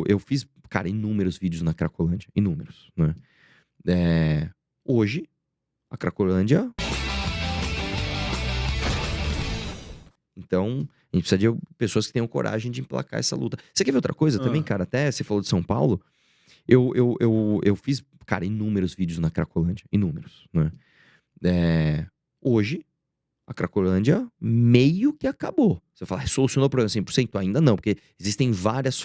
eu fiz, cara, inúmeros vídeos na Cracolândia. Inúmeros, né? Hoje, a Cracolândia... Então, a gente precisa de pessoas que tenham coragem de emplacar essa luta. Você quer ver outra coisa também, cara? Até você falou de São Paulo. Eu fiz, cara, inúmeros vídeos na Cracolândia. Inúmeros, né? Hoje, a Cracolândia meio que acabou. Você fala, solucionou o problema 100%? Ainda não, porque existem várias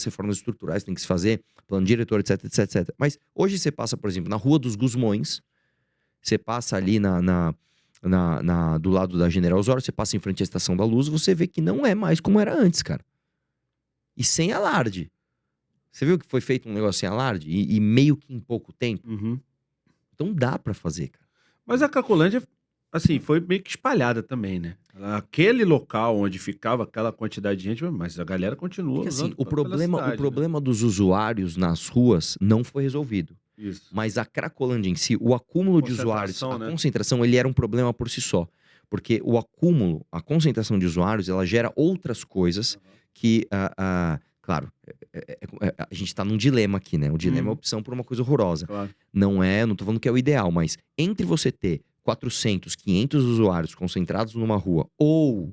reformas estruturais que tem que se fazer, plano diretor, etc, etc, etc. Mas hoje você passa, por exemplo, na Rua dos Gusmões, você passa ali do lado da General Osório, você passa em frente à Estação da Luz, você vê que não é mais como era antes, cara. E sem alarde. Você viu que foi feito um negócio sem alarde? E meio que em pouco tempo? Uhum. Então dá pra fazer, cara. Mas a Cracolândia, assim, foi meio que espalhada também, né? Aquele local onde ficava aquela quantidade de gente, mas a galera continua Assim, usando o pela cidade, né? problema dos usuários nas ruas não foi resolvido. Isso. Mas a Cracolândia em si, o acúmulo de usuários, a concentração, ele era um problema por si só. Porque o acúmulo, a concentração de usuários, ela gera outras coisas que, claro, a gente tá num dilema aqui, né? O dilema é a opção por uma coisa horrorosa. Claro. Não tô falando que é o ideal, mas entre você ter 400, 500 usuários concentrados numa rua ou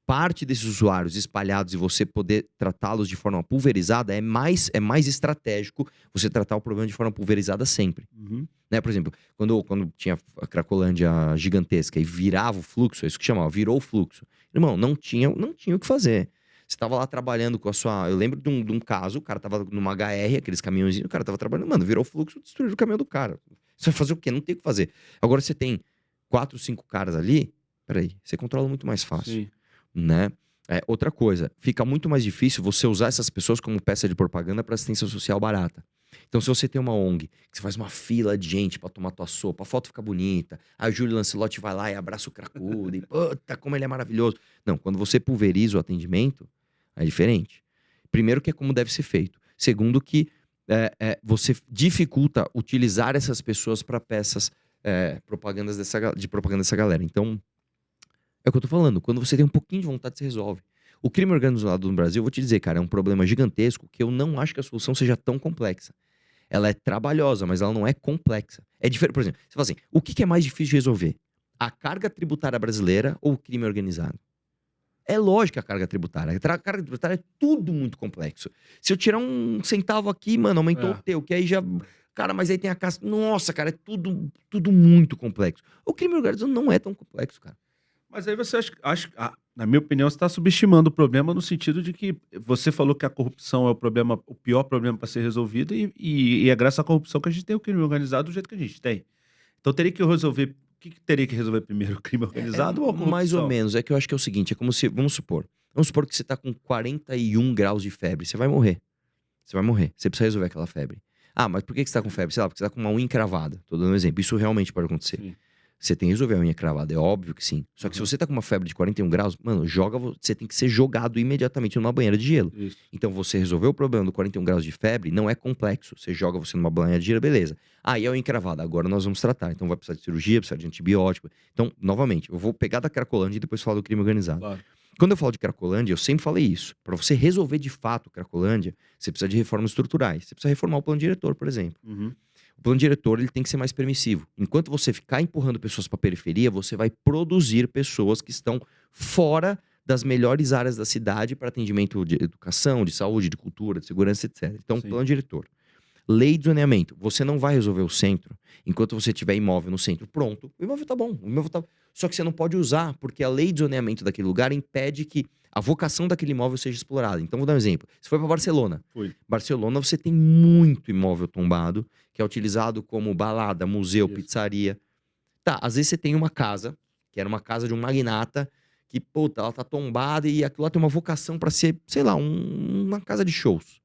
parte desses usuários espalhados e você poder tratá-los de forma pulverizada, é mais estratégico você tratar o problema de forma pulverizada sempre. Uhum. Né? Por exemplo, quando tinha a Cracolândia gigantesca e virava o fluxo, é isso que chamava, virou o fluxo. Irmão, não tinha o que fazer. Você tava lá trabalhando com a sua... Eu lembro de um caso, o cara tava numa HR, aqueles caminhãozinhos, o cara tava trabalhando, mano, virou o fluxo, destruiu o caminhão do cara. Você vai fazer o quê? Não tem o que fazer. Agora você tem 4, 5 caras ali, peraí, você controla muito mais fácil. Sim. Né? Outra coisa, fica muito mais difícil você usar essas pessoas como peça de propaganda para assistência social barata. Então, se você tem uma ONG, que você faz uma fila de gente pra tomar tua sopa, a foto fica bonita, aí o Júlio Lancelotti vai lá e abraça o cracudo, e puta, como ele é maravilhoso. Não, quando você pulveriza o atendimento, é diferente. Primeiro que é como deve ser feito. Segundo que você dificulta utilizar essas pessoas para peças de propaganda dessa galera. Então, é o que eu tô falando. Quando você tem um pouquinho de vontade, você resolve. O crime organizado no Brasil, eu vou te dizer, cara, é um problema gigantesco que eu não acho que a solução seja tão complexa. Ela é trabalhosa, mas ela não é complexa. É diferente, por exemplo, você fala assim, o que é mais difícil de resolver? A carga tributária brasileira ou o crime organizado? É lógico que a carga tributária. A carga tributária é tudo muito complexo. Se eu tirar um centavo aqui, mano, aumentou o teu, que aí já... Cara, mas aí tem a casa... Nossa, cara, é tudo muito complexo. O crime organizado não é tão complexo, cara. Mas aí você acha na minha opinião, você está subestimando o problema no sentido de que você falou que a corrupção é o pior problema para ser resolvido e é graças à corrupção que a gente tem o crime organizado do jeito que a gente tem. Então teria que resolver, o que teria que resolver primeiro, o crime organizado ou a corrupção? Mais ou menos, é que eu acho que é o seguinte, é como se, vamos supor que você tá com 41 graus de febre, você vai morrer. Você precisa resolver aquela febre. Ah, mas por que você tá com febre? Sei lá, porque você tá com uma unha encravada. Tô dando um exemplo, isso realmente pode acontecer. Sim. Você tem que resolver a unha cravada, é óbvio que sim. Só que se você tá com uma febre de 41 graus, mano, você tem que ser jogado imediatamente numa banheira de gelo. Isso. Então você resolveu o problema do 41 graus de febre, não é complexo. Você joga você numa banheira de gelo, beleza. E a unha cravada, agora nós vamos tratar. Então vai precisar de cirurgia, precisar de antibiótico. Então, novamente, eu vou pegar da Cracolândia e depois falar do crime organizado. Claro. Quando eu falo de Cracolândia, eu sempre falei isso. Para você resolver de fato Cracolândia, você precisa de reformas estruturais. Você precisa reformar o plano diretor, por exemplo. Uhum. O plano diretor ele tem que ser mais permissivo. Enquanto você ficar empurrando pessoas para a periferia, você vai produzir pessoas que estão fora das melhores áreas da cidade para atendimento de educação, de saúde, de cultura, de segurança, etc. Então, Sim. plano diretor. Lei de zoneamento. Você não vai resolver o centro enquanto você tiver imóvel no centro pronto. O imóvel tá bom. Só que você não pode usar, porque a lei de zoneamento daquele lugar impede que a vocação daquele imóvel seja explorada. Então, vou dar um exemplo. Você foi para Barcelona. Barcelona, você tem muito imóvel tombado, que é utilizado como balada, museu, pizzaria. Tá, às vezes você tem uma casa, que era uma casa de um magnata, que, puta, ela tá tombada e aquilo lá tem uma vocação para ser, sei lá, uma casa de shows.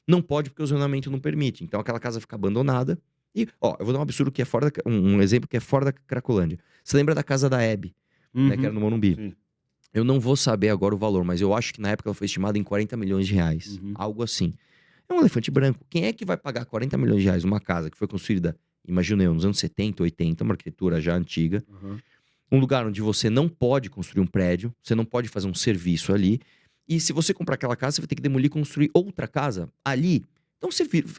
Não pode porque o zonamento não permite. Então aquela casa fica abandonada. E, eu vou dar um absurdo que é fora um exemplo que é fora da Cracolândia. Você lembra da casa da Hebe, né, que era no Morumbi? Sim. Eu não vou saber agora o valor, mas eu acho que na época ela foi estimada em 40 milhões de reais. Algo assim. É um elefante branco. Quem é que vai pagar 40 milhões de reais numa casa que foi construída, imagino eu, nos anos 70, 80, uma arquitetura já antiga. Um lugar onde você não pode construir um prédio, você não pode fazer um serviço ali. E se você comprar aquela casa, você vai ter que demolir e construir outra casa ali. Então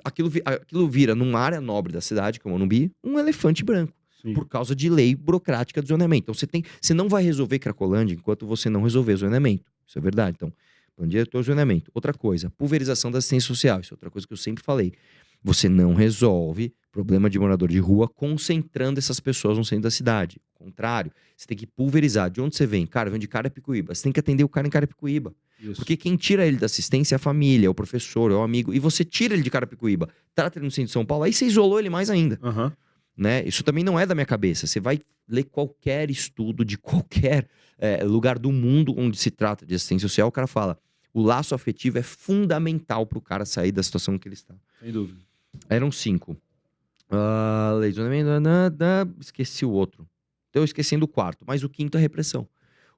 aquilo vira, numa área nobre da cidade, que é o Morumbi, um elefante branco. Sim. Por causa de lei burocrática de zoneamento. Então você não vai resolver Cracolândia enquanto você não resolver zoneamento. Isso é verdade. Então, plano diretor, zoneamento. Outra coisa, pulverização da assistência social. Isso é outra coisa que eu sempre falei. Você não resolve problema de morador de rua concentrando essas pessoas no centro da cidade. Ao contrário, você tem que pulverizar. De onde você vem? Cara, vem de Carapicuíba. Você tem que atender o cara em Carapicuíba. Isso. Porque quem tira ele da assistência é a família, é o professor, é o amigo. E você tira ele de Carapicuíba, trata ele no centro de São Paulo, aí você isolou ele mais ainda. Aham. Né? Isso também não é da minha cabeça. Você vai ler qualquer estudo de qualquer lugar do mundo onde se trata de assistência social, o cara fala, o laço afetivo é fundamental pro cara sair da situação que ele está. Sem dúvida. Eram 5. Lei de zoneamento, esqueci o outro. Então eu esqueci do quarto, mas o quinto é repressão.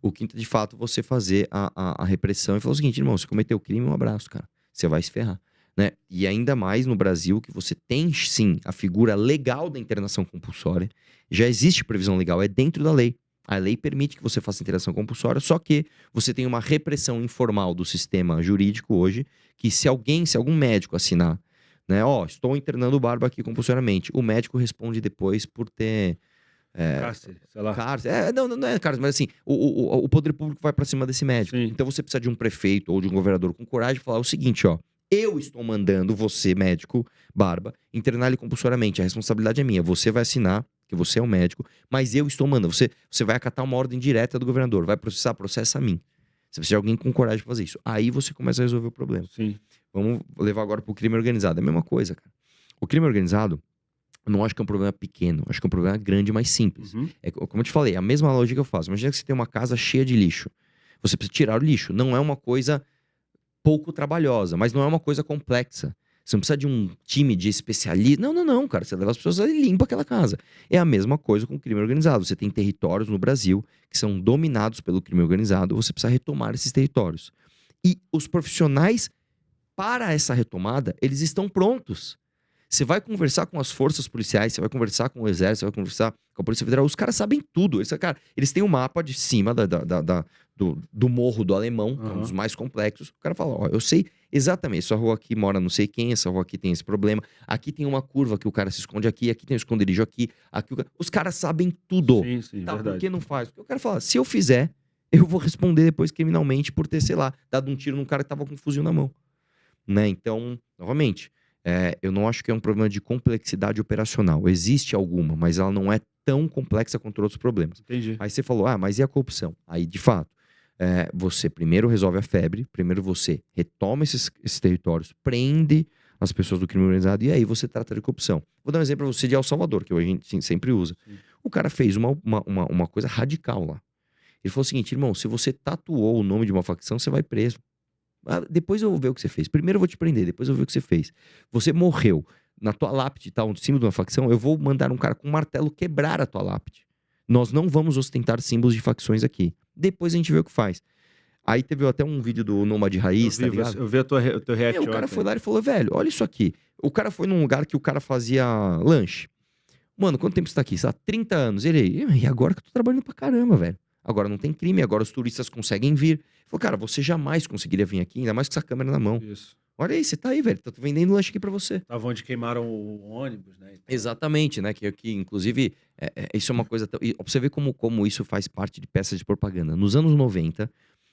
O quinto é, de fato, você fazer a repressão e falar o seguinte, irmão, você cometeu crime, um abraço, cara. Você vai se ferrar. Né? E ainda mais no Brasil, que você tem, sim, a figura legal da internação compulsória. Já existe previsão legal, é dentro da lei. A lei permite que você faça internação compulsória, só que você tem uma repressão informal do sistema jurídico hoje, que se algum médico assinar, né, estou internando o Barba aqui compulsoriamente, o médico responde depois por ter... Cárcere, sei lá. Cárcere. Não é cárcere, mas assim, o poder público vai pra cima desse médico. Sim. Então você precisa de um prefeito ou de um governador com coragem de falar o seguinte, eu estou mandando você, médico, Barba, internar ele compulsoriamente. A responsabilidade é minha. Você vai assinar, que você é o médico, mas eu estou mandando. Você vai acatar uma ordem direta do governador. Vai processa a mim. Você precisa de alguém com coragem de fazer isso. Aí você começa a resolver o problema. Sim. Vamos levar agora pro crime organizado. É a mesma coisa, cara. O crime organizado, eu não acho que é um problema pequeno. Acho que é um problema grande, mas simples. Uhum. É como eu te falei, a mesma lógica que eu faço. Imagina que você tem uma casa cheia de lixo. Você precisa tirar o lixo. Não é uma coisa pouco trabalhosa, mas não é uma coisa complexa. Você não precisa de um time de especialistas. Não, cara. Você leva as pessoas e limpa aquela casa. É a mesma coisa com o crime organizado. Você tem territórios no Brasil que são dominados pelo crime organizado. Você precisa retomar esses territórios. E os profissionais, para essa retomada, eles estão prontos. Você vai conversar com as forças policiais, você vai conversar com o exército, você vai conversar com a Polícia Federal. Os caras sabem tudo. Eles têm um mapa de cima do Morro do Alemão, que é um dos mais complexos. O cara fala, eu sei exatamente, essa rua aqui mora não sei quem, essa rua aqui tem esse problema, aqui tem uma curva que o cara se esconde aqui tem um esconderijo aqui os caras sabem tudo. Sim, Tá, verdade. por que não faz? Porque o cara fala, se eu fizer, eu vou responder depois criminalmente por ter, sei lá, dado um tiro num cara que tava com um fuzil na mão. Né? Então, novamente, eu não acho que é um problema de complexidade operacional. Existe alguma, mas ela não é tão complexa quanto outros problemas. Entendi. Aí você falou, mas e a corrupção? Aí, de fato, você primeiro resolve a febre, primeiro você retoma esses territórios, prende as pessoas do crime organizado e aí você trata de corrupção. Vou dar um exemplo pra você de El Salvador, que a gente sempre usa. Sim. O cara fez uma coisa radical lá. Ele falou o seguinte, irmão, se você tatuou o nome de uma facção, você vai preso. Depois eu vou ver o que você fez. Primeiro eu vou te prender, depois eu vou ver o que você fez. Você morreu. Na tua lápide tá um símbolo de uma facção, eu vou mandar um cara com um martelo quebrar a tua lápide. Nós não vamos ostentar símbolos de facções aqui. Depois a gente vê o que faz. Aí teve até um vídeo do Nômade Raiz, tá ligado? Eu vi o teu react. O cara foi lá e falou, velho, olha isso aqui. O cara foi num lugar que o cara fazia lanche. Mano, quanto tempo você tá aqui? Sei lá, 30 anos. E agora que eu tô trabalhando pra caramba, velho. Agora não tem crime, agora os turistas conseguem vir. Ele falou, cara, você jamais conseguiria vir aqui, ainda mais com essa câmera na mão. Isso. Olha aí, você tá aí, velho. Tô vendendo lanche aqui pra você. Tava onde queimaram o ônibus, né? Exatamente, né? Que inclusive, isso é uma coisa... Pra você ver como isso faz parte de peças de propaganda. Nos anos 90,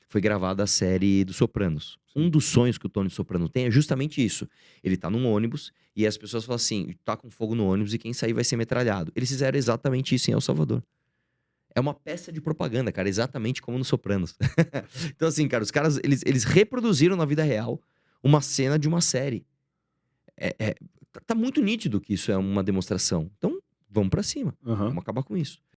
foi gravada a série dos Sopranos. Um dos sonhos que o Tony Soprano tem é justamente isso. Ele tá num ônibus e as pessoas falam assim, tá com fogo no ônibus e quem sair vai ser metralhado. Eles fizeram exatamente isso em El Salvador. É uma peça de propaganda, cara, exatamente como nos Sopranos. Então assim, cara, os caras, eles reproduziram na vida real uma cena de uma série. Tá muito nítido que isso é uma demonstração. Então, vamos pra cima. Aham. Vamos acabar com isso.